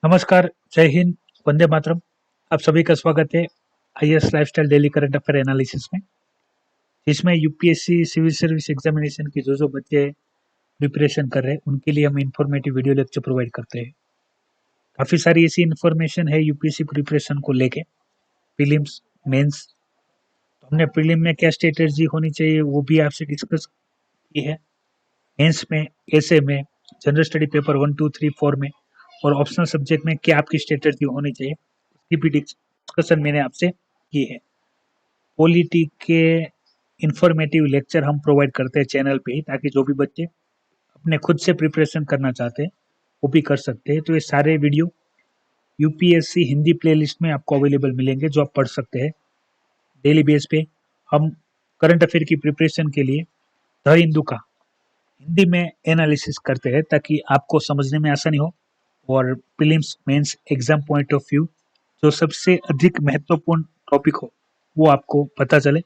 नमस्कार, जय हिंद, वंदे मातरम। आप सभी का स्वागत है IAS lifestyle daily current affair analysis में, जिसमें यूपीएससी सिविल सर्विस एग्जामिनेशन की जो बच्चे प्रिपरेशन कर रहे हैं, उनके लिए हम इंफॉर्मेटिव वीडियो लेक्चर प्रोवाइड करते हैं। काफ़ी सारी ऐसी इन्फॉर्मेशन है यूपीएससी प्रिपरेशन को लेके, प्रीलिम्स, मेंस। तो हमने प्रीलिम में क्या स्ट्रेटेजी होनी चाहिए वो भी आपसे डिस्कस की है। मेंस में, एसए में, जनरल स्टडी पेपर 1, 2, 3, 4 में और ऑप्शनल सब्जेक्ट में क्या आपकी स्ट्रेटेजी होनी चाहिए, उसकी भी डिस्कशन मैंने आपसे की है। पॉलिटी के इंफॉर्मेटिव लेक्चर हम प्रोवाइड करते हैं चैनल पे ही, ताकि जो भी बच्चे अपने खुद से प्रिपरेशन करना चाहते हैं वो भी कर सकते हैं। तो ये सारे वीडियो यूपीएससी हिंदी प्लेलिस्ट में आपको अवेलेबल मिलेंगे, जो आप पढ़ सकते हैं। डेली बेस पे हम करंट अफेयर की प्रिपरेशन के लिए द हिंदू का हिंदी में एनालिसिस करते हैं, ताकि आपको समझने में आसानी हो और prelims mains exam point of view जो सबसे अधिक महत्वपूर्ण टॉपिक हो वो आपको पता चले,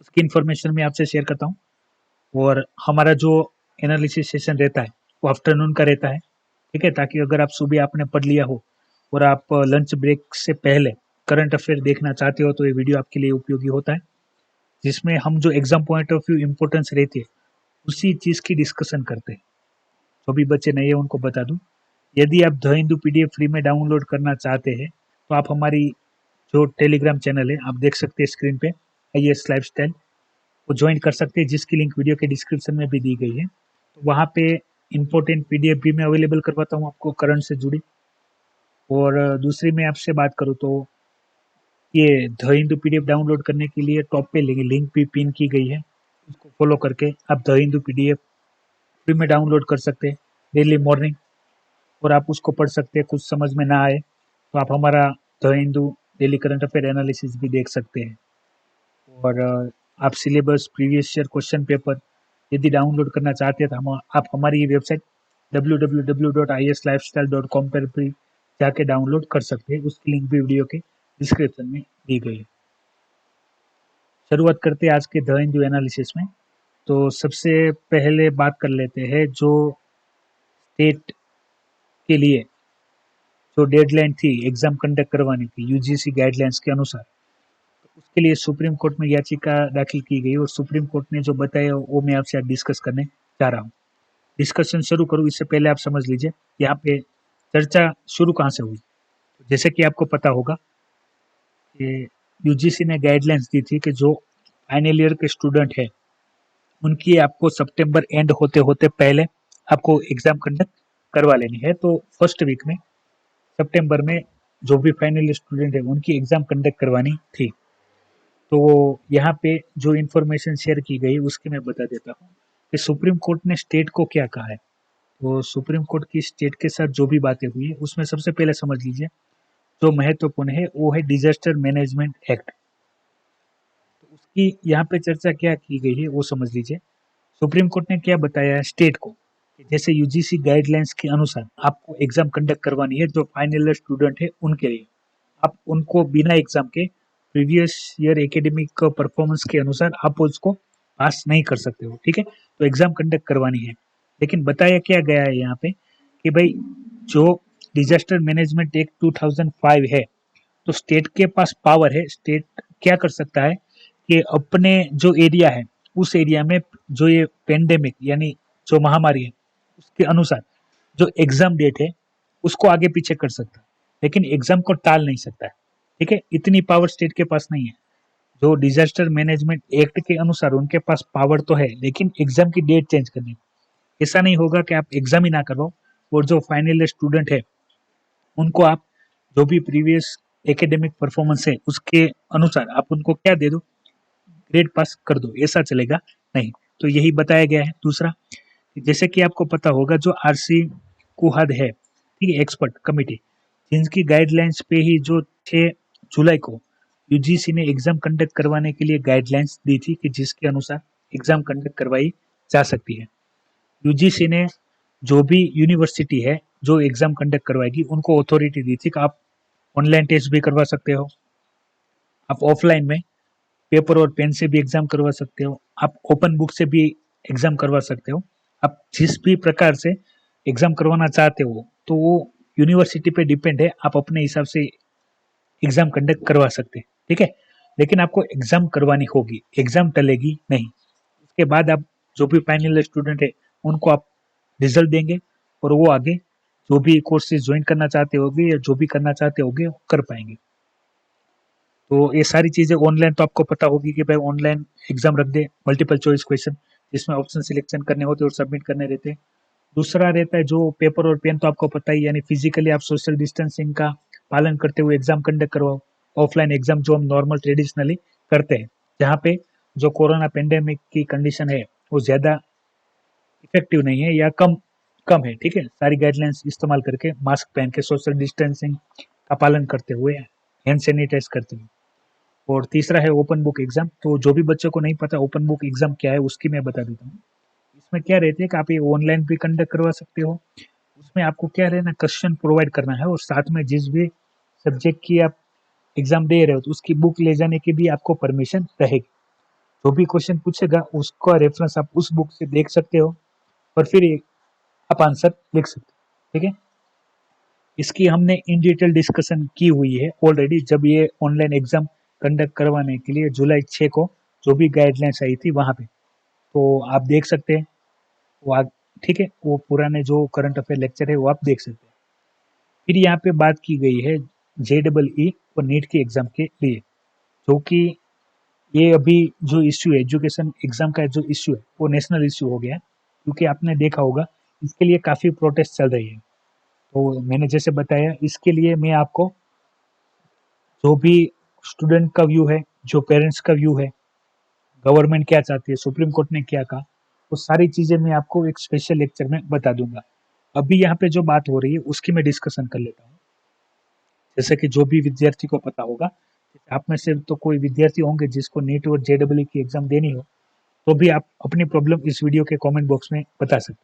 उसकी इन्फॉर्मेशन मैं आपसे शेयर करता हूँ। और हमारा जो एनालिसिस सेशन रहता है वो आफ्टरनून का रहता है, ठीक है, ताकि अगर आप सुबह आपने पढ़ लिया हो और आप लंच ब्रेक से पहले करंट अफेयर देखना चाहते हो तो ये वीडियो आपके लिए उपयोगी होता है, जिसमें हम जो exam point of view importance रहती है उसी चीज़ की डिस्कशन करते हैं। जो भी बच्चे नहीं है उनको बता दूं, यदि आप द हिंदू पीडीएफ फ्री में डाउनलोड करना चाहते हैं तो आप हमारी जो टेलीग्राम चैनल है आप देख सकते हैं स्क्रीन पे, आईएएस लाइफस्टाइल, वो ज्वाइन कर सकते हैं, जिसकी लिंक वीडियो के डिस्क्रिप्शन में भी दी गई है। तो वहाँ पे इंपॉर्टेंट पीडीएफ भी मैं अवेलेबल करवाता हूँ आपको करंट से जुड़ी। और दूसरी मैं आपसे बात करूँ तो ये द हिंदू पीडीएफ डाउनलोड करने के लिए टॉप पे लिंक भी पिन की गई है, उसको फॉलो करके आप द हिंदू पीडीएफ फ्री में डाउनलोड कर सकते हैं डेली मॉर्निंग, और आप उसको पढ़ सकते हैं। कुछ समझ में ना आए तो आप हमारा the Hindu daily current affair analysis भी देख सकते हैं। और आप syllabus, previous year question paper यदि डाउनलोड करना चाहते हैं तो आप हमारी ये वेबसाइट www.islifestyle.com पर भी जाके डाउनलोड कर सकते हैं, उसकी लिंक भी वीडियो के डिस्क्रिप्शन में दी गई है। शुरुआत करते हैं आज के द हिंदू एनालिसिस में। तो सबसे पहले बात कर लेते हैं जो स्टेट के लिए जो डेडलाइन थी एग्जाम कंडक्ट करवाने की यूजीसी गाइडलाइंस के अनुसार, तो उसके लिए सुप्रीम कोर्ट में याचिका दाखिल की गई और सुप्रीम कोर्ट ने जो बताया वो मैं आपसे आज डिस्कस करने जा रहा हूँ। डिस्कशन शुरू करूँ इससे पहले आप समझ लीजिए यहाँ पे चर्चा शुरू कहाँ से हुई। जैसे कि आपको पता होगा कि यूजीसी ने गाइडलाइंस दी थी कि जो फाइनल ईयर के स्टूडेंट है उनकी आपको सितंबर एंड होते होते पहले आपको एग्जाम कंडक्ट करवा लेनी है। तो फर्स्ट वीक में सितंबर में जो भी फाइनल स्टूडेंट है उनकी एग्जाम कंडक्ट करवानी थी। तो यहाँ पे जो इन्फॉर्मेशन शेयर की गई उसकी मैं बता देता हूँ कि सुप्रीम कोर्ट ने स्टेट को क्या कहा है। तो सुप्रीम कोर्ट की स्टेट के साथ जो भी बातें हुई है उसमें सबसे पहले समझ लीजिए जो महत्वपूर्ण है वो है डिजास्टर मैनेजमेंट एक्ट। तो उसकी यहाँ पे चर्चा क्या की गई है वो समझ लीजिए। सुप्रीम कोर्ट ने क्या बताया है स्टेट को कि जैसे यूजीसी गाइडलाइंस के अनुसार आपको एग्जाम कंडक्ट करवानी है, जो फाइनल ईयर स्टूडेंट है उनके लिए आप उनको बिना एग्जाम के प्रीवियस ईयर एकेडमिक परफॉर्मेंस के अनुसार आप उसको पास नहीं कर सकते हो, ठीक है। तो एग्जाम कंडक्ट करवानी है, लेकिन बताया क्या गया है यहाँ पे कि भाई जो डिजास्टर मैनेजमेंट एक्ट 2005 है, तो स्टेट के पास पावर है, स्टेट क्या कर सकता है कि अपने जो एरिया है उस एरिया में जो ये पेंडेमिक यानी जो महामारी है उसके अनुसार जो एग्जाम डेट है उसको आगे पीछे कर सकता है, लेकिन एग्जाम को टाल नहीं सकता है, ठीक है। इतनी पावर स्टेट के पास नहीं है। जो डिजास्टर मैनेजमेंट एक्ट के अनुसार उनके पास पावर तो है, लेकिन एग्जाम की डेट चेंज करनी। ऐसा नहीं होगा कि आप एग्जाम ही ना करवाओ और जो फाइनल स्टूडेंट है उनको आप जो भी प्रीवियस एकेडमिक परफॉर्मेंस है उसके अनुसार आप उनको क्या दे दो, ग्रेड पास कर दो, ऐसा चलेगा नहीं। तो यही बताया गया है। दूसरा, जैसे कि आपको पता होगा जो आरसी कुहाद है, ठीक है, एक्सपर्ट कमेटी, जिनकी गाइडलाइंस पे ही जो 6 जुलाई को यूजीसी ने एग्जाम कंडक्ट करवाने के लिए गाइडलाइंस दी थी कि जिसके अनुसार एग्जाम कंडक्ट करवाई जा सकती है। यूजीसी ने जो भी यूनिवर्सिटी है जो एग्जाम कंडक्ट करवाएगी उनको अथॉरिटी दी थी कि आप ऑनलाइन टेस्ट भी करवा सकते हो, आप ऑफलाइन में पेपर और पेन से भी एग्जाम करवा सकते हो, आप ओपन बुक से भी एग्जाम करवा सकते हो। आप जिस भी प्रकार से एग्जाम करवाना चाहते हो तो वो यूनिवर्सिटी पे डिपेंड है, आप अपने हिसाब से एग्जाम कंडक्ट करवा सकते हैं, ठीक है। लेकिन आपको एग्जाम करवानी होगी, एग्जाम टलेगी नहीं। उसके बाद आप जो भी फाइनल स्टूडेंट है उनको आप रिजल्ट देंगे और वो आगे जो भी कोर्सेज ज्वाइन करना चाहते होगे या जो भी करना चाहते होगे वो कर पाएंगे। तो ये सारी चीजें ऑनलाइन तो आपको पता होगी कि भाई ऑनलाइन एग्जाम रख दे, मल्टीपल चॉइस क्वेश्चन जिसमें ऑप्शन सिलेक्शन करने होते और सबमिट करने रहते हैं। दूसरा रहता है जो पेपर और पेन, तो आपको पता ही, यानी फिजिकली आप सोशल डिस्टेंसिंग का पालन करते हुए एग्जाम कंडक्ट करवाओ। ऑफलाइन एग्जाम जो हम नॉर्मल ट्रेडिशनली करते हैं, जहाँ पे जो कोरोना पेंडेमिक की कंडीशन है वो ज्यादा इफेक्टिव नहीं है या कम कम है, ठीक है। सारी गाइडलाइंस इस्तेमाल करके, मास्क पहन के, सोशल डिस्टेंसिंग का पालन करते हुए, हैंड सैनिटाइज करते हुए। और तीसरा है ओपन बुक एग्जाम। तो जो भी बच्चों को नहीं पता ओपन बुक एग्जाम क्या है, उसकी मैं बता देता हूँ। इसमें क्या रहती है कि आप ये ऑनलाइन भी कंडक्ट करवा सकते हो। उसमें आपको क्या रहना, क्वेश्चन प्रोवाइड करना है और साथ में जिस भी सब्जेक्ट की आप एग्जाम दे रहे हो तो उसकी बुक ले जाने की भी आपको परमिशन रहेगी। जो भी क्वेश्चन पूछेगा उसका रेफरेंस आप उस बुक से देख सकते हो और फिर आप आंसर लिख सकते हो, ठीक है। इसकी हमने इन डिटेल डिस्कशन की हुई है ऑलरेडी, जब ये ऑनलाइन एग्जाम कंडक्ट करवाने के लिए जुलाई 6 को जो भी गाइडलाइंस आई थी वहां पे, तो आप देख सकते हैं वो ठीक है, वो पुराने जो करंट अफेयर लेक्चर है वो आप देख सकते हैं। फिर यहाँ पे बात की गई है JEE और नीट के एग्जाम के लिए, जो कि ये अभी जो इश्यू है, एजुकेशन एग्जाम का जो इश्यू है वो नेशनल इश्यू हो गया है, क्योंकि आपने देखा होगा इसके लिए काफी प्रोटेस्ट चल रही है। तो मैंने जैसे बताया, इसके लिए मैं आपको जो भी स्टूडेंट का व्यू है, जो पेरेंट्स का व्यू है, गवर्नमेंट क्या चाहती है, सुप्रीम कोर्ट ने क्या कहा, वो सारी चीजें मैं आपको एक स्पेशल लेक्चर में बता दूंगा। अभी यहाँ पे जो बात हो रही है उसकी मैं डिस्कशन कर लेता हूँ। जैसे कि जो भी विद्यार्थी को पता होगा, आप में से तो कोई विद्यार्थी होंगे जिसको नीट और JEE की एग्जाम देनी हो, तो भी आप अपनी प्रॉब्लम इस वीडियो के कमेंट बॉक्स में बता सकते।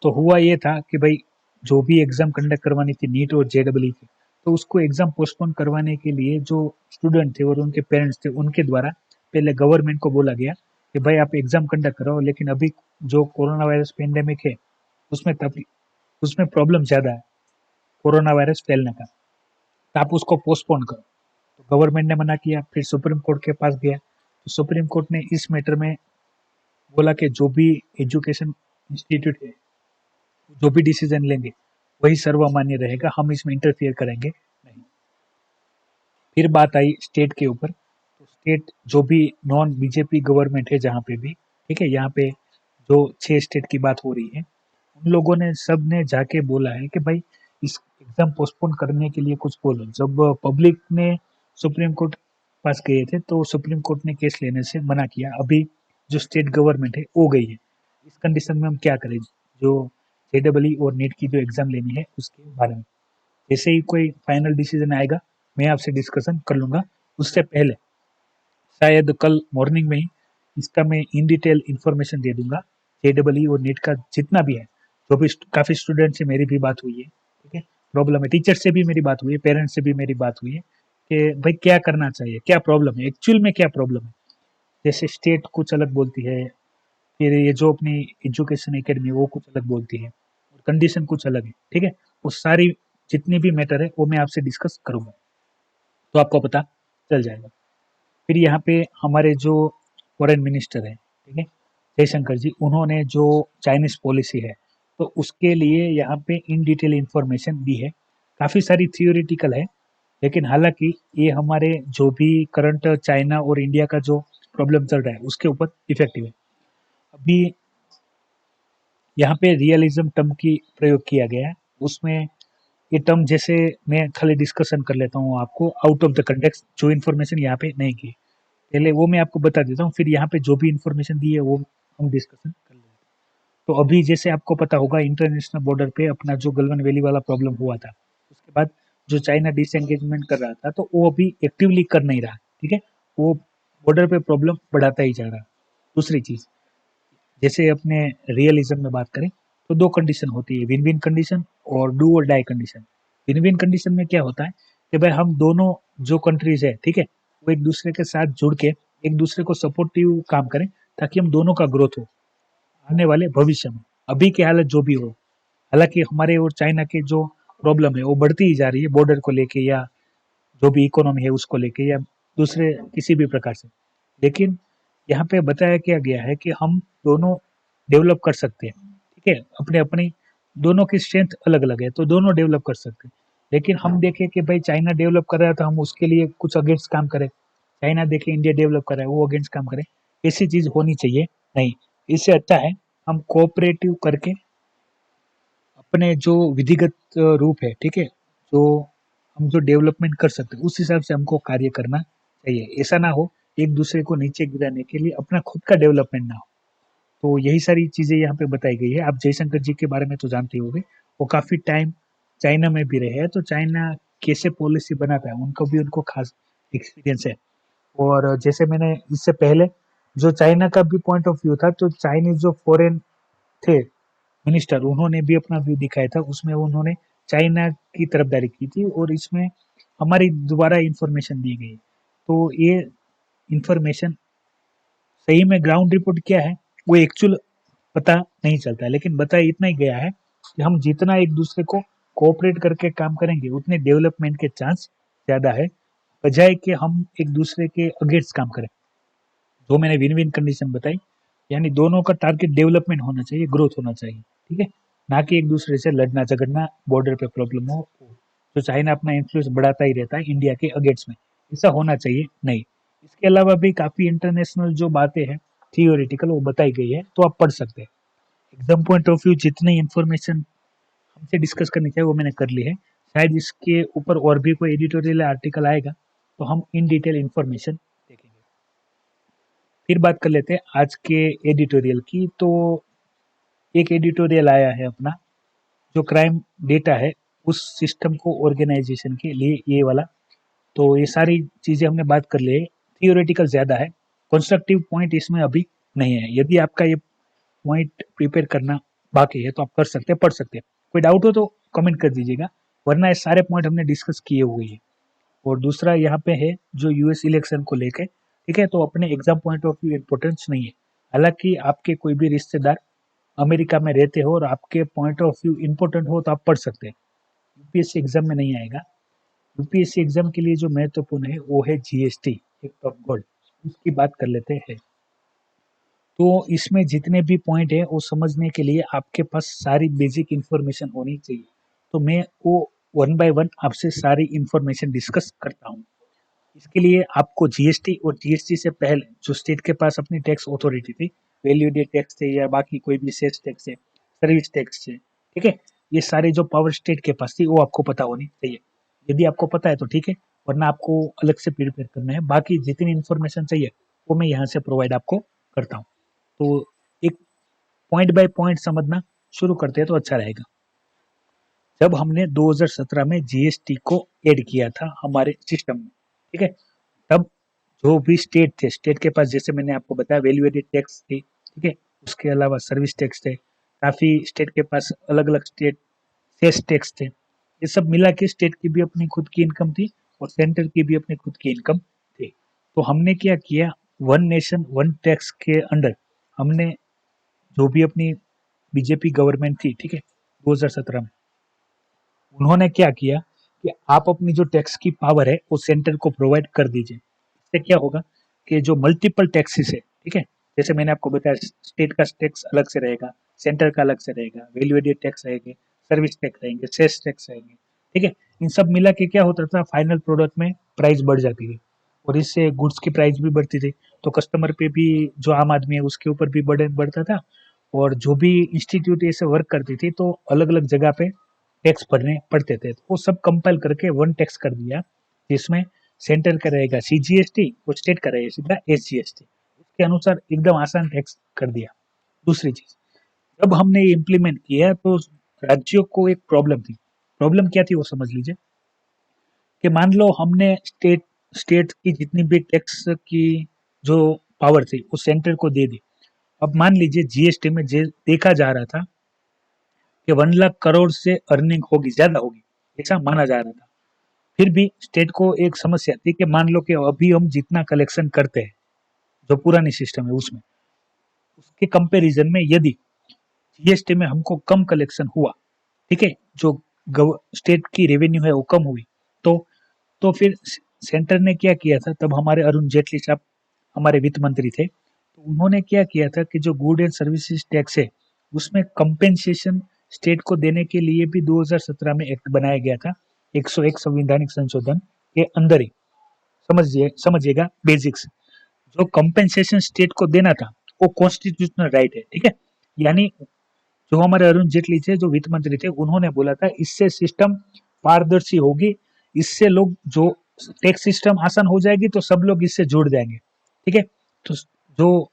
तो हुआ ये था कि भाई जो भी एग्जाम कंडक्ट करवानी थी नीट और JEE की, तो उसको एग्जाम पोस्टपोन करवाने के लिए जो स्टूडेंट थे और उनके पेरेंट्स थे उनके द्वारा पहले गवर्नमेंट को बोला गया कि भाई आप एग्जाम कंडक्ट कराओ, लेकिन अभी जो कोरोना वायरस पेंडेमिक है उसमें उसमें प्रॉब्लम ज्यादा है, कोरोना वायरस फैलने का, तो आप उसको पोस्टपोन करो। तो गवर्नमेंट ने मना किया, फिर सुप्रीम कोर्ट के पास गया, तो सुप्रीम कोर्ट ने इस मैटर में बोला कि जो भी एजुकेशन इंस्टीट्यूट है जो भी डिसीजन लेंगे वही सर्वमान्य रहेगा, हम इसमें इंटरफियर करेंगे नहीं। फिर बात आई स्टेट के ऊपर, तो स्टेट जो भी नॉन बीजेपी गवर्नमेंट है जहाँ पे भी, ठीक है, यहाँ पे जो 6 स्टेट की बात हो रही है, उन लोगों ने सब ने जाके बोला है कि भाई इस एग्जाम पोस्टपोन करने के लिए कुछ बोलो। जब पब्लिक ने सुप्रीम कोर्ट पास गए थे तो सुप्रीम कोर्ट ने केस लेने से मना किया। अभी जो स्टेट गवर्नमेंट है वो गई है, इस कंडीशन में हम क्या करें, जो JEE और नीट की जो एग्जाम लेनी है उसके बारे में जैसे ही कोई फाइनल डिसीजन आएगा मैं आपसे डिस्कशन कर लूंगा। उससे पहले शायद कल मॉर्निंग में ही इसका मैं इन डिटेल इंफॉर्मेशन दे दूंगा। JEE और नीट का जितना भी है, जो भी काफी स्टूडेंट से मेरी भी बात हुई है, ठीक है, प्रॉब्लम है, टीचर से भी मेरी बात हुई है, पेरेंट्स से भी मेरी बात हुई है कि भाई क्या करना चाहिए, क्या प्रॉब्लम है, एक्चुअल में क्या प्रॉब्लम है। जैसे स्टेट कुछ अलग बोलती है, फिर ये जो अपनी एजुकेशन एकेडमी वो कुछ अलग बोलती है और कंडीशन कुछ अलग है, ठीक है। वो सारी जितनी भी मैटर है वो मैं आपसे डिस्कस करूंगा, तो आपको पता चल जाएगा। फिर यहाँ पे हमारे जो फॉरेन मिनिस्टर है, ठीक है, जयशंकर जी, उन्होंने जो चाइनीज पॉलिसी है तो उसके लिए यहाँ पे इन डिटेल इंफॉर्मेशन दी है। काफी सारी थियोरिटिकल है, लेकिन हालांकि ये हमारे जो भी करंट चाइना और इंडिया का जो प्रॉब्लम चल रहा है उसके ऊपर इफेक्टिव है। अभी यहाँ पे रियलिज्म टर्म की प्रयोग किया गया है, उसमें ये टर्म जैसे मैं खाली डिस्कशन कर लेता हूँ आपको आउट ऑफ द कंटेक्स्ट, जो इन्फॉर्मेशन यहाँ पे नहीं की पहले वो मैं आपको बता देता हूँ, फिर यहाँ पे जो भी इन्फॉर्मेशन दी है वो हम डिस्कशन कर लेते हैं। तो अभी जैसे आपको पता होगा इंटरनेशनल बॉर्डर पे अपना जो गलवान वैली वाला प्रॉब्लम हुआ था, उसके बाद जो चाइना डिसएंगेजमेंट कर रहा था तो वो अभी एक्टिवली कर नहीं रहा, ठीक है, वो बॉर्डर पे प्रॉब्लम बढ़ाता ही जा रहा। दूसरी चीज, जैसे अपने रियलिज्म में बात करें तो दो कंडीशन होती है, विन विन कंडीशन और डू और die condition. Win win condition में क्या होता है कि भाई हम दोनों जो कंट्रीज है, ठीक है, वो एक दूसरे के साथ जुड़ के एक दूसरे को सपोर्टिव काम करें ताकि हम दोनों का ग्रोथ हो आने वाले भविष्य में। अभी की हालत जो भी हो, हालांकि हमारे और चाइना के जो प्रॉब्लम है वो बढ़ती ही जा रही है, बॉर्डर को लेके या जो भी इकोनॉमी है उसको लेके या दूसरे किसी भी प्रकार से। लेकिन यहाँ पे बताया क्या गया है कि हम दोनों डेवलप कर सकते हैं, ठीक है, अपने अपनी दोनों की स्ट्रेंथ अलग अलग है तो दोनों डेवलप कर सकते हैं। लेकिन हम देखें कि भाई चाइना डेवलप कर रहा है तो हम उसके लिए कुछ अगेंस्ट काम करें, चाइना देखे इंडिया डेवलप कर रहा है वो अगेंस्ट काम करे, ऐसी चीज होनी चाहिए नहीं। इससे अच्छा है हम कोऑपरेटिव करके अपने जो विधिगत रूप है, ठीक है, जो हम जो डेवलपमेंट कर सकते हैं उस हिसाब से हमको कार्य करना चाहिए। ऐसा ना हो एक दूसरे को नीचे गिराने के लिए अपना खुद का डेवलपमेंट ना हो। तो यही सारी चीजें यहाँ पे बताई गई है। आप जयशंकर जी के बारे में तो जानते ही होंगे, वो काफी टाइम चाइना में भी रहे हैं, तो चाइना कैसे पॉलिसी बनाता है उनको भी उनको खास एक्सपीरियंस है। और जैसे मैंने इससे पहले जो चाइना का भी पॉइंट ऑफ व्यू था, तो चाइनीज जो फॉरेन थे मिनिस्टर उन्होंने भी अपना व्यू दिखाया था, उसमें उन्होंने चाइना की तरफदारी की थी और इसमें हमारी दोबारा इंफॉर्मेशन दी गई। तो ये इंफॉर्मेशन सही में ग्राउंड रिपोर्ट क्या है वो एक्चुअल पता नहीं चलता है, लेकिन बताया इतना ही गया है कि हम जितना एक दूसरे को कोऑपरेट करके काम करेंगे उतने डेवलपमेंट के चांस ज्यादा है, बजाय कि हम एक दूसरे के अगेंस्ट काम करें। जो मैंने विन विन कंडीशन बताई, यानी दोनों का टारगेट डेवलपमेंट होना चाहिए, ग्रोथ होना चाहिए, ठीक है, ना कि एक दूसरे से लड़ना झगड़ना, बॉर्डर पे प्रॉब्लम हो। तो चाइना अपना इन्फ्लुएंस बढ़ाता ही रहता है इंडिया के अगेंस्ट में, ऐसा होना चाहिए नहीं। इसके अलावा भी काफी इंटरनेशनल जो बातें हैं थियोरिटिकल वो बताई गई है, तो आप पढ़ सकते हैं। एग्जाम पॉइंट ऑफ व्यू जितनी इन्फॉर्मेशन हमसे डिस्कस करनी चाहिए वो मैंने कर ली है। शायद इसके ऊपर और भी कोई एडिटोरियल आर्टिकल आएगा तो हम इन डिटेल इन्फॉर्मेशन देखेंगे। फिर बात कर लेते हैं आज के एडिटोरियल की। तो एक एडिटोरियल आया है अपना, जो क्राइम डेटा है उस सिस्टम को ऑर्गेनाइजेशन के लिए, ये वाला। तो ये सारी चीजें हमने बात कर ली है, थियोरेटिकल ज्यादा है, कंस्ट्रक्टिव पॉइंट इसमें अभी नहीं है। यदि आपका ये पॉइंट प्रिपेयर करना बाकी है तो आप कर सकते हैं, पढ़ सकते हैं। कोई डाउट हो तो कमेंट कर दीजिएगा, वरना ये सारे पॉइंट हमने डिस्कस किए हुए हैं। और दूसरा यहाँ पे है जो यूएस इलेक्शन को लेके, ठीक है, तो अपने exam point of view importance नहीं है। हालांकि आपके कोई भी रिश्तेदार अमेरिका में रहते हो और आपके पॉइंट ऑफ व्यू इम्पोर्टेंट हो तो आप पढ़ सकते हैं, यूपीएससी एग्जाम में नहीं आएगा। यूपीएससी एग्जाम के लिए जो महत्वपूर्ण है वो है जीएसटी, एक टॉप गोल्ड, उसकी बात कर लेते हैं। तो इसमें जितने भी पॉइंट है वो समझने के लिए आपके पास सारी बेसिक इंफॉर्मेशन होनी चाहिए। तो मैं वो वन बाय वन आपसे सारी इंफॉर्मेशन डिस्कस करता हूँ। इसके लिए आपको जीएसटी और जीएसटी से पहले जो स्टेट के पास अपनी टैक्स अथॉरिटी थी, वैल्यू एडेड टैक्स थे या बाकी कोई भी सेल्स टैक्स है, सर्विस टैक्स है, ठीक है, ये सारे जो पावर स्टेट के पास थी वो आपको पता होनी चाहिए। यदि आपको पता है तो ठीक है, वरना आपको अलग से प्रिपेयर करना है। बाकी जितनी इन्फॉर्मेशन चाहिए वो मैं यहाँ से प्रोवाइड आपको करता हूँ। तो एक पॉइंट बाय पॉइंट समझना शुरू करते हैं तो अच्छा रहेगा। जब हमने 2017 में जीएसटी को ऐड किया था हमारे सिस्टम में, ठीक है, तब जो भी स्टेट थे, स्टेट के पास जैसे मैंने आपको बताया वैल्यू एडेड टैक्स थी, ठीक है, उसके अलावा सर्विस टैक्स थे, काफी स्टेट के पास अलग अलग स्टेट सेस टैक्स थे। ये सब मिला के स्टेट की भी अपनी खुद की इनकम थी और सेंटर की भी अपनी खुद की इनकम थी। तो हमने क्या किया, वन नेशन वन टैक्स के अंडर हमने जो भी अपनी बीजेपी गवर्नमेंट थी, ठीक है, 2017 में, उन्होंने क्या किया कि आप अपनी जो टैक्स की पावर है वो सेंटर को प्रोवाइड कर दीजिए। इससे क्या होगा कि जो मल्टीपल टैक्सेस है, ठीक है, जैसे मैंने आपको बताया स्टेट का टैक्स अलग से रहेगा, सेंटर का अलग से रहेगा, वैल्यू एडेड टैक्स रहेंगे, सर्विस टैक्स रहेंगे, सेस टैक्स रहेंगे, ठीक है, इन सब मिला के क्या होता था, फाइनल प्रोडक्ट में प्राइस बढ़ जाती है और इससे गुड्स की प्राइस भी बढ़ती थी। तो कस्टमर पे भी, जो आम आदमी है उसके ऊपर भी बर्डन बढ़ता था। और जो भी इंस्टीट्यूट ऐसे वर्क करती थी तो अलग अलग जगह पे टैक्स भरने पड़ते थे, तो वो सब कंपाइल करके वन टैक्स कर दिया, जिसमें सेंटर का रहेगा सीजीएसटी और स्टेट का रहेगा सीधा एसजीएसटी। उसके अनुसार एकदम आसान टैक्स कर दिया। दूसरी चीज, जब हमने ये इम्प्लीमेंट किया तो राज्यों को एक प्रॉब्लम थी। प्रॉब्लम क्या थी वो समझ लीजिए, कि मान लो हमने स्टेट स्टेट की जितनी भी टैक्स की जो पावर थी वो सेंटर को दे दी। अब मान लीजिए जीएसटी में देखा जा रहा था कि 1 लाख करोड़ से अर्निंग होगी, ज्यादा होगी, ऐसा माना जा रहा था। फिर भी स्टेट को एक समस्या थी कि मान लो कि अभी हम जितना कलेक्शन करते हैं जो पुरानी सिस्टम है उसमें, उसके कंपैरिजन में यदि जीएसटी में हमको कम कलेक्शन हुआ ठीक है, जो स्टेट की रेवेन्यू है वो कम हुई, तो फिर सेंटर ने क्या किया था, तब हमारे अरुण जेटली साहब हमारे वित्त मंत्री थे, तो उन्होंने क्या किया था कि जो गुड एंड सर्विसेज टैक्स है उसमें कंपेंसेशन स्टेट को देने के लिए भी 2017 में एक्ट बनाया गया था, 101 संवैधानिक संशोधन के अंदर ही। समझिएगा बेसिक्स, जो कंपेंसेशन स्टेट को देना था वो कॉन्स्टिट्यूशनल राइट है, ठीक है। यानी जो हमारे अरुण जेटली थे, जो वित्त मंत्री थे, उन्होंने बोला था इससे सिस्टम पारदर्शी होगी, इससे लोग जो टैक्स सिस्टम आसान हो जाएगी तो सब लोग इससे जुड़ जाएंगे, ठीक है। तो जो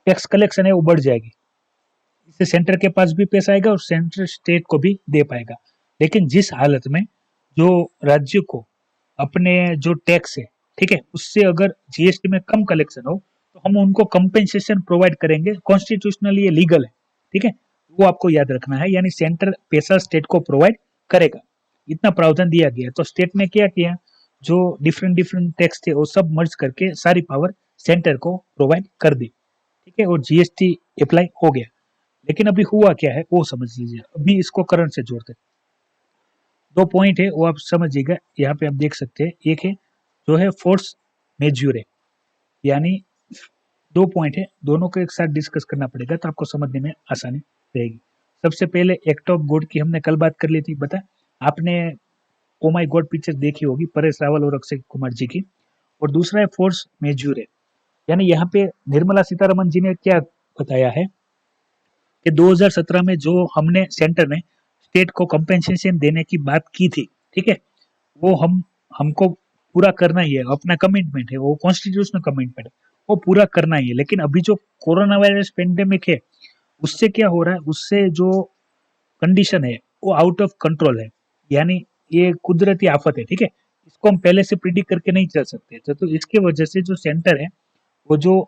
टैक्स कलेक्शन है वो बढ़ जाएगी, इससे सेंटर के पास भी पैसा आएगा और सेंटर स्टेट को भी दे पाएगा। लेकिन जिस हालत में जो राज्य को अपने जो टैक्स है, ठीक है, उससे अगर जीएसटी में कम कलेक्शन हो तो हम उनको कंपेंसेशन प्रोवाइड करेंगे, कॉन्स्टिट्यूशनली ये लीगल है, ठीक है। वो आपको याद रखना है, यानी सेंटर पैसा स्टेट को प्रोवाइड करेगा, इतना प्रावधान दिया गया। तो स्टेट ने क्या किया, जो डिफरेंट डिफरेंट टैक्स थे वो सब मर्ज करके सारी पावर सेंटर को प्रोवाइड कर दी, ठीक है, और जीएसटी अप्लाई हो गया। लेकिन अभी हुआ क्या है वो समझ लीजिए, अभी इसको करंट से जोड़ते, दो पॉइंट है वो आप समझिएगा, यहाँ पे आप देख सकते हैं। एक है जो है फोर्स मेज्यूरे, यानी दो पॉइंट है, दोनों को एक साथ डिस्कस करना पड़ेगा तो आपको समझने में आसानी रहेगी। सबसे पहले एक्ट ऑफ गॉड की हमने कल बात कर ली थी, बता आपने ओ माई गॉड पिक्चर देखी होगी परेश रावल और अक्षय कुमार जी की। और दूसरा है फोर्स मेज्यूरे, यानी यहाँ पे निर्मला सीतारमन जी ने क्या बताया है कि 2017 में जो हमने सेंटर ने स्टेट को कंपेंसेशन देने की बात की थी, ठीक है, वो हमको पूरा करना ही है, अपना कमिटमेंट है, वो कॉन्स्टिट्यूशनल कमिटमेंट है, वो पूरा करना ही है। लेकिन अभी जो कोरोना वायरस पेंडेमिक है उससे क्या हो रहा है, उससे जो कंडीशन है वो आउट ऑफ कंट्रोल है, यानी ये कुदरती आफत है, ठीक है, इसको हम पहले से प्रिडिक्ट करके नहीं चल सकते। तो इसके वजह से जो सेंटर है वो जो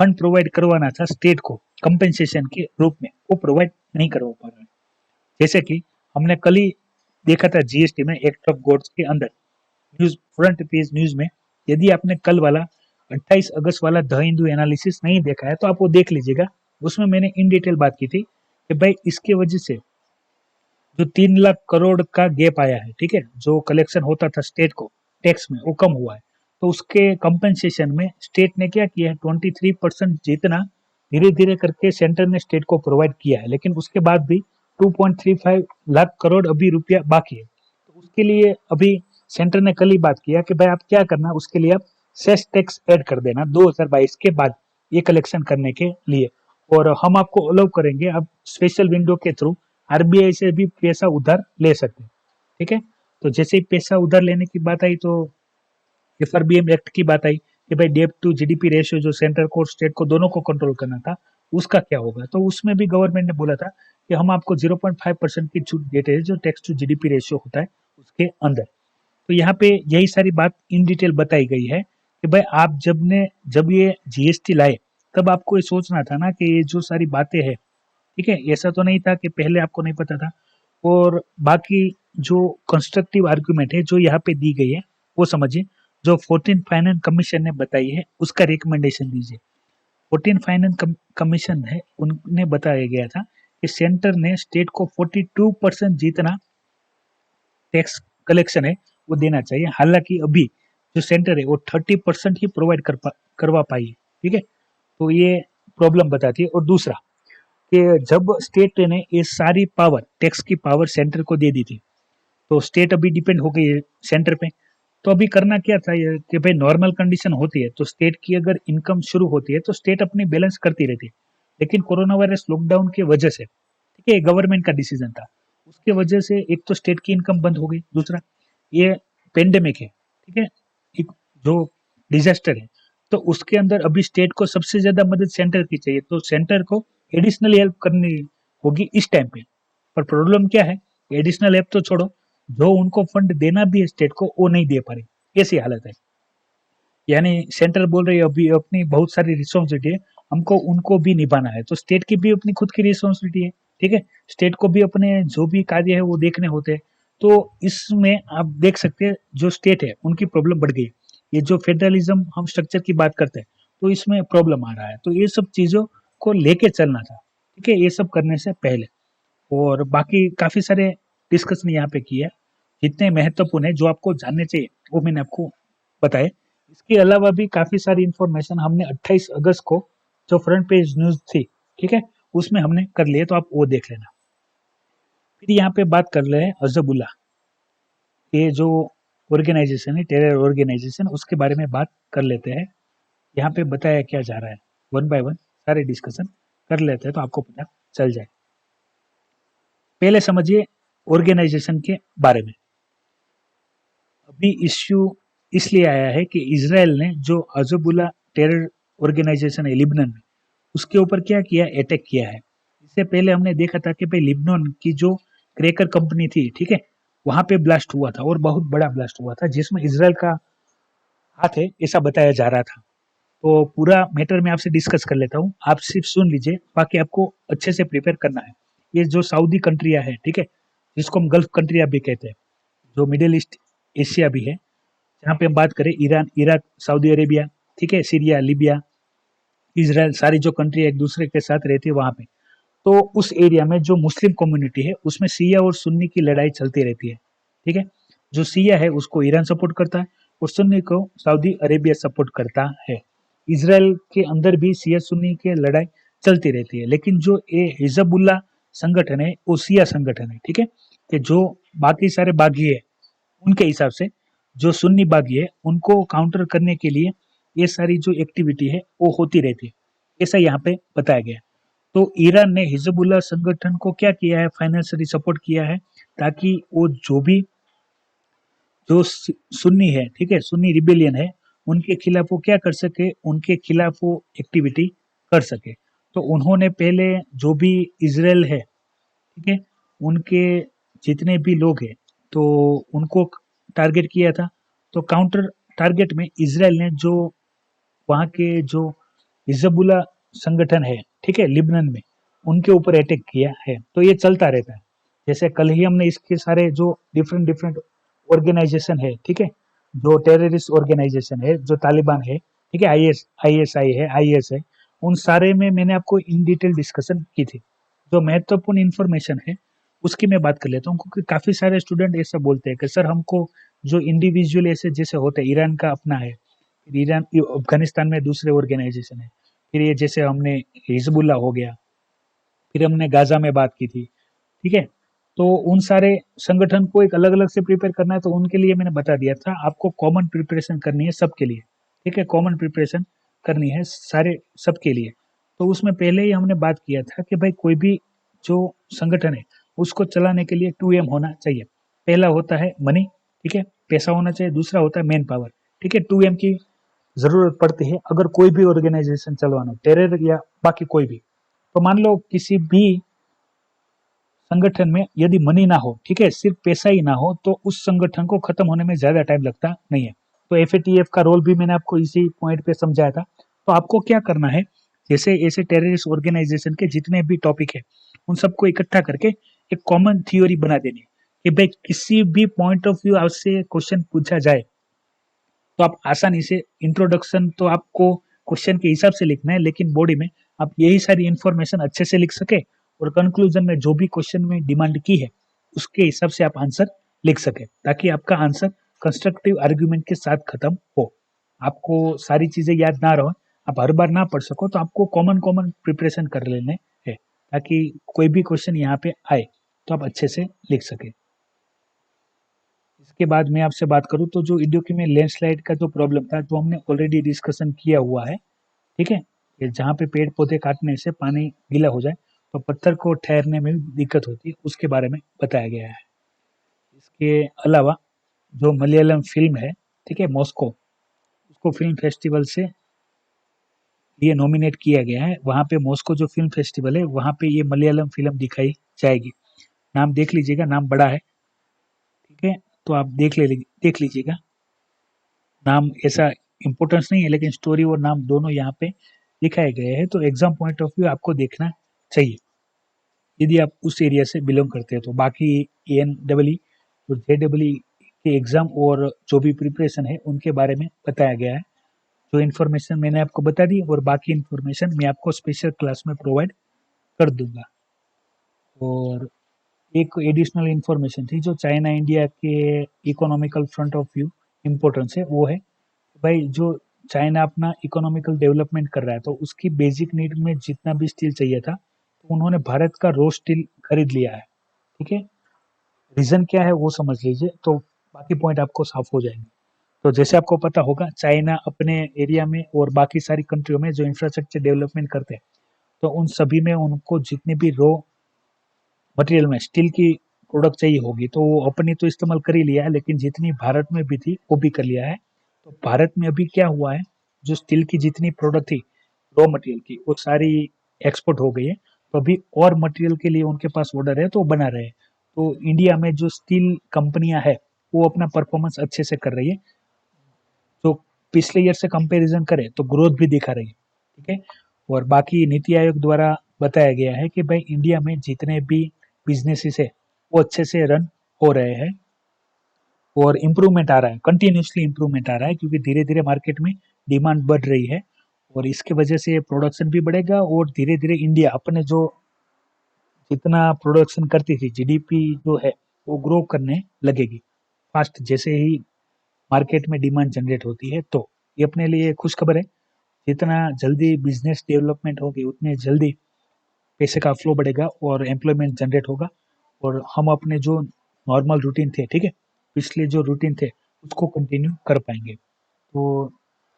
फंड प्रोवाइड करवाना था स्टेट को कंपेंसेशन के रूप में वो प्रोवाइड नहीं करवा पा रहा है। जैसे कि हमने कल ही देखा था जीएसटी में एक्ट ऑफ गॉड्स के अंदर, न्यूज फ्रंट पेज न्यूज में, यदि आपने कल वाला 28 अगस्त वाला द हिंदू एनालिसिस नहीं देखा है तो आप वो देख लीजिएगा, उसमें मैंने इन डिटेल बात की थी कि भाई इसके वजह से जो 3 लाख करोड़ का गैप आया है, ठीक है, जो कलेक्शन होता था स्टेट को टैक्स में वो कम हुआ है, तो उसके कंपेंसेशन में स्टेट ने क्या किया है, 23% जितना धीरे धीरे करके सेंटर ने स्टेट को प्रोवाइड किया है। लेकिन उसके बाद भी 2.35 लाख करोड़ अभी रुपया बाकी है, तो उसके लिए अभी सेंटर ने कल ही बात किया कि भाई आप क्या करना, उसके लिए आप सेस टैक्स ऐड कर देना 2022 के बाद ये कलेक्शन करने के लिए, और हम आपको अलाउ करेंगे, आप स्पेशल विंडो के थ्रू आरबीआई से भी पैसा उधार ले सकते हैं, ठीक है। तो जैसे ही पैसा उधार लेने की बात आई तो एफआरबीएम एक्ट की बात आई कि भाई डेब्ट टू जीडीपी रेशियो जो सेंटर को स्टेट को दोनों को कंट्रोल करना था उसका क्या होगा, तो उसमें भी गवर्नमेंट ने बोला था कि हम आपको 0.5% की छूट देते हैं जो टैक्स टू जीडीपी रेशियो होता है उसके अंदर। तो यहाँ पे यही सारी बात इन डिटेल बताई गई है कि भाई आप जब ये जीएसटी लाए तब आपको ये सोचना था ना कि ये जो सारी बातें हैं, ठीक है, ऐसा तो नहीं था कि पहले आपको नहीं पता था। और बाकी जो कंस्ट्रक्टिव आर्गुमेंट है जो यहाँ पे दी गई है वो समझिए, जो 14 फाइनेंस कमीशन ने बताई है उसका रिकमेंडेशन दीजिए। 14 फाइनेंस कमीशन है, उनने बताया गया था कि सेंटर ने स्टेट को 42% जितना टैक्स कलेक्शन है वो देना चाहिए, हालांकि अभी जो सेंटर है वो 30% ही प्रोवाइड करवा पाई है, ठीक है। तो ये प्रॉब्लम बताती है। और दूसरा कि जब स्टेट ने ये सारी पावर टैक्स की पावर सेंटर को दे दी थी तो स्टेट अभी डिपेंड हो गई है सेंटर पे। तो अभी करना क्या था ये कि भाई नॉर्मल कंडीशन होती है तो स्टेट की अगर इनकम शुरू होती है तो स्टेट अपनी बैलेंस करती रहती है। लेकिन कोरोना वायरस लॉकडाउन की वजह से, ठीक है, गवर्नमेंट का डिसीजन था, उसके वजह से एक तो स्टेट की इनकम बंद हो गई, दूसरा ये पेंडेमिक है, ठीक है, एक जो डिजास्टर है, तो उसके अंदर अभी स्टेट को सबसे ज्यादा मदद सेंटर की चाहिए, तो सेंटर को एडिशनल हेल्प करनी होगी इस टाइम पे। पर प्रॉब्लम क्या है, एडिशनल हेल्प तो छोड़ो, जो उनको फंड देना भी है स्टेट को वो नहीं दे पा रही, ऐसी हालत है। यानी सेंटर बोल रही है अभी अपनी बहुत सारी रिस्पॉन्सिबिलिटी है, हमको उनको भी निभाना है, तो स्टेट की भी अपनी खुद की रिस्पॉन्सिबिलिटी है, ठीक है, स्टेट को भी अपने जो भी कार्य है वो देखने होते हैं। तो इसमें आप देख सकते हैं जो स्टेट है उनकी प्रॉब्लम बढ़ गई। ये जो फेडरलिज्म हम स्ट्रक्चर की बात करते हैं तो इसमें प्रॉब्लम आ रहा है, तो ये सब चीजों को लेके चलना था, ठीक है, ये सब करने से पहले। और बाकी काफ़ी सारे डिस्कशन यहाँ पे किया, जितने महत्वपूर्ण है जो आपको जानने चाहिए वो मैंने आपको बताए। इसके अलावा भी काफ़ी सारी इन्फॉर्मेशन हमने 28 अगस्त को जो फ्रंट पेज न्यूज़ थी, ठीक है, उसमें हमने कर लिए, तो आप वो देख लेना। फिर यहाँ पे बात कर रहे हैं हज़बुल्ला, ये जो ऑर्गेनाइजेशन है, टेरर ऑर्गेनाइजेशन, उसके बारे में बात कर लेते हैं। यहाँ पे बताया क्या जा रहा है, वन बाय वन सारे डिस्कशन कर लेते हैं तो आपको पता चल जाए। पहले समझिए ऑर्गेनाइजेशन के बारे में। अभी इश्यू इसलिए आया है कि इसराइल ने जो हज़बुल्ला टेरर ऑर्गेनाइजेशन है लिबनन में, उसके ऊपर क्या किया, अटैक किया है। इससे पहले हमने देखा था कि भाई लिबनन की जो क्रैकर कंपनी थी, ठीक है, वहां पे ब्लास्ट हुआ था और बहुत बड़ा ब्लास्ट हुआ था जिसमें इसराइल का हाथ है ऐसा बताया जा रहा था। तो पूरा मैटर मैं आपसे डिस्कस कर लेता हूँ, आप सिर्फ सुन लीजिए, बाकी आपको अच्छे से प्रिपेयर करना है। ये जो सऊदी कंट्रियाँ है, ठीक है, जिसको हम गल्फ कंट्रियाँ भी कहते हैं, जो मिडिल ईस्ट एशिया भी है, जहाँ पे हम बात करें ईरान, इराक, सऊदी अरेबिया, ठीक है, सीरिया, लीबिया, इसराइल, सारी जो कंट्री एक दूसरे के साथ रहती है वहाँ पे, तो उस एरिया में जो मुस्लिम कम्युनिटी है उसमें सिया और सुन्नी की लड़ाई चलती रहती है, ठीक है। जो सिया है उसको ईरान सपोर्ट करता है और सुन्नी को सऊदी अरेबिया सपोर्ट करता है। इसराइल के अंदर भी सिया सुन्नी की लड़ाई चलती रहती है, लेकिन जो ये हिजबुल्ला संगठन है वो सिया संगठन है, ठीक है, कि जो बाकी सारे बागी है उनके हिसाब से जो सुन्नी बागी है उनको काउंटर करने के लिए ये सारी जो एक्टिविटी है वो होती रहती है, ऐसा यहाँ पे बताया गया है। तो ईरान ने हिजबुल्ला संगठन को क्या किया है, फाइनेंशियली सपोर्ट किया है, ताकि वो जो भी जो सुन्नी है, ठीक है, सुन्नी रिबेलियन है, उनके खिलाफ वो क्या कर सके, उनके खिलाफ वो एक्टिविटी कर सके। तो उन्होंने पहले जो भी इसराइल है, ठीक है, उनके जितने भी लोग हैं तो उनको टारगेट किया था। तो काउंटर टारगेट में इसराइल ने जो वहाँ के जो हिजबुल्ला संगठन है, ठीक है, लिबनन में, उनके ऊपर अटैक किया है। तो ये चलता रहता है। जैसे कल ही हमने इसके सारे जो डिफरेंट डिफरेंट ऑर्गेनाइजेशन है, ठीक है, जो टेररिस्ट ऑर्गेनाइजेशन है, जो तालिबान है, ठीक है, आईएसआई है, आईएस है, उन सारे में मैंने आपको इन डिटेल डिस्कशन की थी। जो महत्वपूर्ण इंफॉर्मेशन है उसकी मैं बात कर लेता हूँ, क्योंकि काफी सारे स्टूडेंट ऐसा बोलते हैं कि सर हमको जो इंडिविजुअल ऐसे जैसे होते हैं, ईरान का अपना है, ईरान, अफगानिस्तान में दूसरे ऑर्गेनाइजेशन है, फिर ये जैसे हमने हिजबुल्ला हो गया, फिर हमने गाजा में बात की थी, ठीक है। तो उन सारे संगठन को एक अलग अलग से प्रिपेयर करना है, तो उनके लिए मैंने बता दिया था आपको कॉमन प्रिपरेशन करनी है सबके लिए, ठीक है, कॉमन प्रिपरेशन करनी है सारे सबके लिए। तो उसमें पहले ही हमने बात किया था कि भाई कोई भी जो संगठन है उसको चलाने के लिए 2M होना चाहिए। पहला होता है मनी, ठीक है, पैसा होना चाहिए, दूसरा होता है मैन पावर, ठीक है। 2M की जरूरत पड़ती है अगर कोई भी ऑर्गेनाइजेशन चलवाना, टेरर या बाकी कोई भी। तो मान लो किसी भी संगठन में यदि मनी ना हो, ठीक है, सिर्फ पैसा ही ना हो, तो उस संगठन को खत्म होने में ज्यादा टाइम लगता नहीं है। तो एफएटीएफ का रोल भी मैंने आपको इसी पॉइंट पे समझाया था। तो आपको क्या करना है, जैसे ऐसे टेररिस्ट ऑर्गेनाइजेशन के जितने भी टॉपिक है उन सबको इकट्ठा करके एक कॉमन थ्योरी बना देनी है कि भाई किसी भी पॉइंट ऑफ व्यू आपसे क्वेश्चन पूछा जाए तो आप आसानी से, इंट्रोडक्शन तो आपको क्वेश्चन के हिसाब से लिखना है, लेकिन बॉडी में आप यही सारी इंफॉर्मेशन अच्छे से लिख सके और कंक्लूजन में जो भी क्वेश्चन में डिमांड की है उसके हिसाब से आप आंसर लिख सके, ताकि आपका आंसर कंस्ट्रक्टिव आर्ग्यूमेंट के साथ खत्म हो। आपको सारी चीजें याद ना रहो, आप हर बार ना पढ़ सको, तो आपको कॉमन कॉमन प्रिपरेशन कर लेने हैं, ताकि कोई भी क्वेश्चन यहाँ पे आए तो आप अच्छे से लिख सके। इसके बाद मैं आपसे बात करूँ तो जो इडुक्की में लैंडस्लाइड का जो प्रॉब्लम था, जो हमने ऑलरेडी डिस्कशन किया हुआ है, ठीक है, कि जहाँ पे पेड़ पौधे काटने से पानी गीला हो जाए तो पत्थर को ठहरने में भी दिक्कत होती है, उसके बारे में बताया गया है। इसके अलावा जो मलयालम फिल्म है, ठीक है, मॉस्को, उसको फिल्म फेस्टिवल से ये नॉमिनेट किया गया है। वहाँ पे मॉस्को जो फिल्म फेस्टिवल है वहाँ पे ये मलयालम फिल्म दिखाई जाएगी। नाम देख लीजिएगा, नाम बड़ा है, ठीक है, तो आप देख लीजिएगा। नाम ऐसा इम्पोर्टेंस नहीं है, लेकिन स्टोरी और नाम दोनों यहाँ पे दिखाए गए हैं, तो एग्जाम पॉइंट ऑफ व्यू आपको देखना चाहिए यदि आप उस एरिया से बिलोंग करते हैं। तो बाकी ANEE और JEE के एग्जाम और जो भी प्रिपरेशन है उनके बारे में बताया गया है। जो इन्फॉर्मेशन मैंने आपको बता दी और बाकी इन्फॉर्मेशन मैं आपको स्पेशल क्लास में प्रोवाइड कर दूंगा। और एक एडिशनल इन्फॉर्मेशन थी जो चाइना इंडिया के economical front of view importance है, वो है भाई जो चाइना अपना इकोनॉमिकल डेवलपमेंट कर रहा है तो उसकी बेसिक नीड में जितना भी स्टील चाहिए था तो उन्होंने भारत का रो स्टील खरीद लिया है। ठीक है, रीजन क्या है वो समझ लीजिए तो बाकी पॉइंट आपको साफ हो जाएंगे। तो जैसे आपको पता होगा चाइना अपने एरिया में और बाकी सारी कंट्रियों में जो इंफ्रास्ट्रक्चर डेवलपमेंट करते हैं तो उन सभी में उनको जितने भी रो मटेरियल में स्टील की प्रोडक्ट चाहिए होगी तो वो अपनी तो इस्तेमाल कर ही लिया है, लेकिन जितनी भारत में भी थी वो भी कर लिया है। तो भारत में अभी क्या हुआ है, जो स्टील की जितनी प्रोडक्ट थी रॉ मटेरियल की वो सारी एक्सपोर्ट हो गई है। तो अभी और मटेरियल के लिए उनके पास ऑर्डर है तो वो बना रहे हैं। तो इंडिया में जो स्टील कंपनियां है वो अपना परफॉर्मेंस अच्छे से कर रही है। तो पिछले ईयर से कंपैरिजन करें तो ग्रोथ भी दिखा रही है। ठीक है, और बाकी नीति आयोग द्वारा बताया गया है कि भाई इंडिया में जितने भी बिजनेसेस है वो अच्छे से रन हो रहे हैं और इम्प्रूवमेंट आ रहा है, कंटिन्यूसली इम्प्रूवमेंट आ रहा है क्योंकि धीरे धीरे मार्केट में डिमांड बढ़ रही है और इसके वजह से प्रोडक्शन भी बढ़ेगा और धीरे धीरे इंडिया अपने जो जितना प्रोडक्शन करती थी जीडीपी जो है वो ग्रो करने लगेगी फास्ट, जैसे ही मार्केट में डिमांड जनरेट होती है। तो ये अपने लिए खुश खबर है, जितना जल्दी बिजनेस डेवलपमेंट होगी उतने जल्दी पैसे का फ्लो बढ़ेगा और एम्प्लॉयमेंट जनरेट होगा और हम अपने जो नॉर्मल रूटीन थे, ठीक है, पिछले जो रूटीन थे उसको कंटिन्यू कर पाएंगे। तो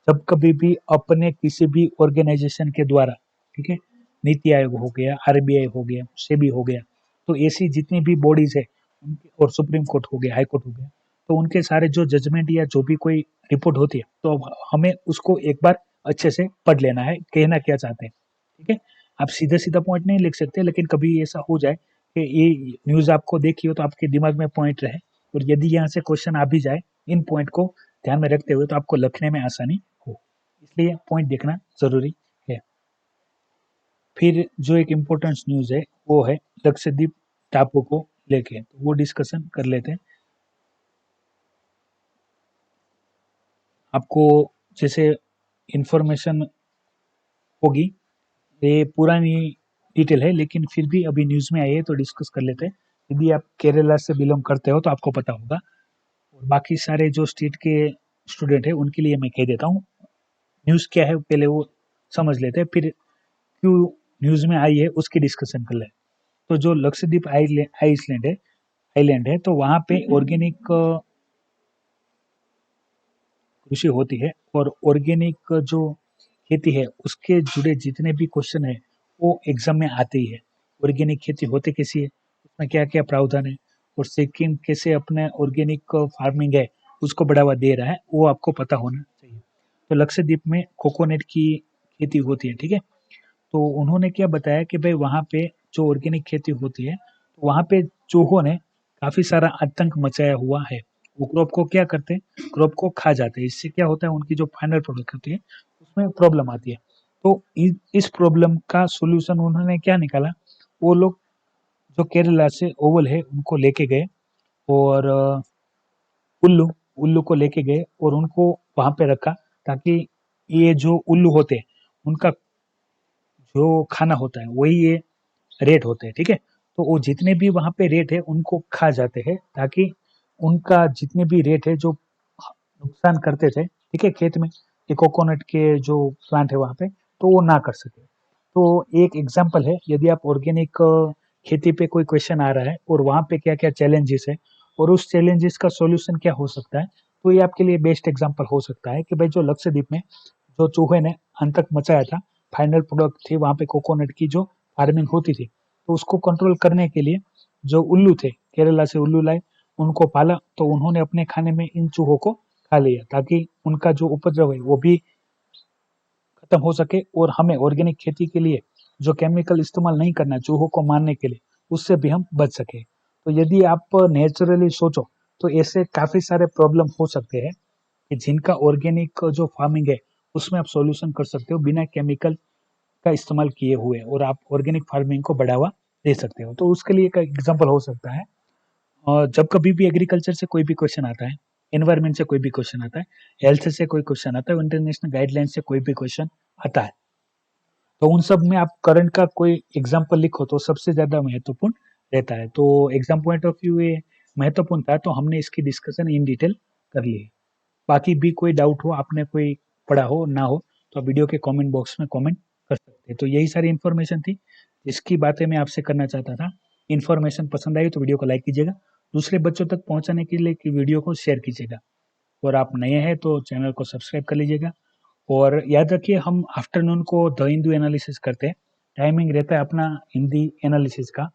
जब कभी भी अपने किसी भी ऑर्गेनाइजेशन के द्वारा, ठीक है, नीति आयोग हो गया, आरबीआई हो गया, सेबी हो गया, तो ऐसी जितनी भी बॉडीज है उनके और सुप्रीम कोर्ट हो गया, हाई कोर्ट हो गया, तो उनके सारे जो जजमेंट या जो भी कोई रिपोर्ट होती है तो हमें उसको एक बार अच्छे से पढ़ लेना है, कहना क्या चाहते हैं। ठीक है, आप सीधा सीधा पॉइंट नहीं लिख सकते, लेकिन कभी ऐसा हो जाए कि ये न्यूज आपको देखी हो तो आपके दिमाग में पॉइंट रहे और यदि यहाँ से क्वेश्चन आ भी जाए इन पॉइंट को ध्यान में रखते हुए तो आपको लिखने में आसानी हो, इसलिए पॉइंट देखना जरूरी है। फिर जो एक इम्पोर्टेंट न्यूज है वो है लक्षद्वीप टापू को लेके, तो वो डिस्कशन कर लेते हैं। आपको जैसे इंफॉर्मेशन होगी, ये पुरानी डिटेल है लेकिन फिर भी अभी न्यूज में आई है तो डिस्कस कर लेते हैं। यदि आप केरला से बिलोंग करते हो तो आपको पता होगा और बाकी सारे जो स्टेट के स्टूडेंट है उनके लिए मैं कह देता हूँ न्यूज क्या है, पहले वो समझ लेते हैं फिर क्यों न्यूज में आई है उसकी डिस्कशन कर ले। तो जो लक्षद्वीप आइलैंड है तो वहाँ पे ऑर्गेनिक कृषि होती है और ऑर्गेनिक जो खेती है उसके जुड़े जितने भी क्वेश्चन है वो एग्जाम में आते ही है। ऑर्गेनिक खेती होती कैसी है, उसमें क्या क्या प्रावधान है और सिक्किम कैसे अपने ऑर्गेनिक फार्मिंग है उसको बढ़ावा दे रहा है वो आपको पता होना चाहिए। तो लक्षद्वीप में कोकोनट की खेती होती है, ठीक है। तो उन्होंने क्या बताया कि भाई वहाँ पे जो ऑर्गेनिक खेती होती है तो वहाँ पे चूहों ने काफी सारा आतंक मचाया हुआ है। वो क्रॉप को क्या करते हैं, क्रॉप को खा जाते हैं, इससे क्या होता है उनकी जो फाइनल प्रोडक्ट होती है उसमें प्रॉब्लम आती है। तो इस प्रॉब्लम का सोल्यूशन उन्होंने क्या निकाला, वो लोग जो केरला से ओवल है उनको लेके गए और उल्लू उल्लू को लेके गए और उनको वहां पे रखा ताकि ये जो उल्लू होते हैं उनका जो खाना होता है वही ये रेट होते हैं, ठीक है। तो वो जितने भी वहां पे रेट है उनको खा जाते हैं ताकि उनका जितने भी रेट है जो नुकसान करते थे, ठीक है, खेत में ये कोकोनट के जो प्लांट है वहां पे तो वो ना कर सके। तो एक एग्जाम्पल है, यदि आप ऑर्गेनिक खेती पे कोई क्वेश्चन आ रहा है और वहां पे क्या क्या चैलेंजेस है और उस चैलेंजेस का सॉल्यूशन क्या हो सकता है, तो ये आपके लिए बेस्ट एग्जाम्पल हो सकता है कि भाई जो लक्षद्वीप में जो चूहे ने आतंक मचाया था, फाइनल प्रोडक्ट थी वहां पे कोकोनट की जो फार्मिंग होती थी, तो उसको कंट्रोल करने के लिए जो उल्लू थे केरला से उल्लू लाए, उनको पाला तो उन्होंने अपने खाने में इन चूहों को खा लिया ताकि उनका जो उपद्रव है वो भी खत्म हो सके और हमें ऑर्गेनिक खेती के लिए जो केमिकल इस्तेमाल नहीं करना चूहों को मारने के लिए उससे भी हम बच सके। तो यदि आप नेचुरली सोचो तो ऐसे काफी सारे प्रॉब्लम हो सकते हैं कि जिनका ऑर्गेनिक जो फार्मिंग है उसमें आप सॉल्यूशन कर सकते हो बिना केमिकल का इस्तेमाल किए हुए और आप ऑर्गेनिक फार्मिंग को बढ़ावा दे सकते हो। तो उसके लिए एक एग्जाम्पल हो सकता है। और जब कभी भी एग्रीकल्चर से कोई भी क्वेश्चन आता है, एनवायरमेंट से कोई भी क्वेश्चन आता है, हेल्थ से कोई क्वेश्चन आता है, इंटरनेशनल गाइडलाइन से कोई भी क्वेश्चन आता है, तो उन सब में आप करंट का कोई एग्जाम्पल लिखो तो सबसे ज्यादा महत्वपूर्ण रहता है। तो एग्जाम पॉइंट ऑफ व्यू ये महत्वपूर्ण था, तो हमने इसकी डिस्कशन इन डिटेल कर ली है। बाकी भी कोई डाउट हो, आपने कोई पढ़ा हो ना हो, तो आप वीडियो के कमेंट बॉक्स में कमेंट कर सकते हैं। तो यही सारी इन्फॉर्मेशन थी जिसकी बातें मैं आपसे करना चाहता था। इन्फॉर्मेशन पसंद आई तो वीडियो को लाइक कीजिएगा, दूसरे बच्चों तक पहुंचाने के लिए कि वीडियो को शेयर कीजिएगा, और आप नए हैं तो चैनल को सब्सक्राइब कर लीजिएगा। और याद रखिए, हम आफ्टरनून को द हिंदू एनालिसिस करते हैं। टाइमिंग रहता है अपना हिंदी एनालिसिस का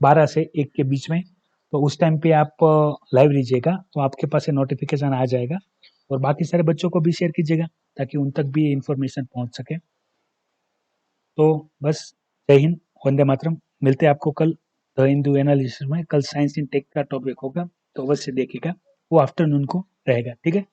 12 से 1 के बीच में। तो उस टाइम पे आप लाइव रहिएगा, तो आपके पास ये नोटिफिकेशन आ जाएगा, और बाकी सारे बच्चों को भी शेयर कीजिएगा ताकि उन तक भी इन्फॉर्मेशन पहुंच सके। तो बस, जय हिंद, वंदे मातरम। मिलते हैं आपको कल द हिंदू एनालिसिस में। कल साइंस इन टेक का टॉपिक होगा, तो अवश्य देखिएगा, वो आफ्टरनून को रहेगा, ठीक है।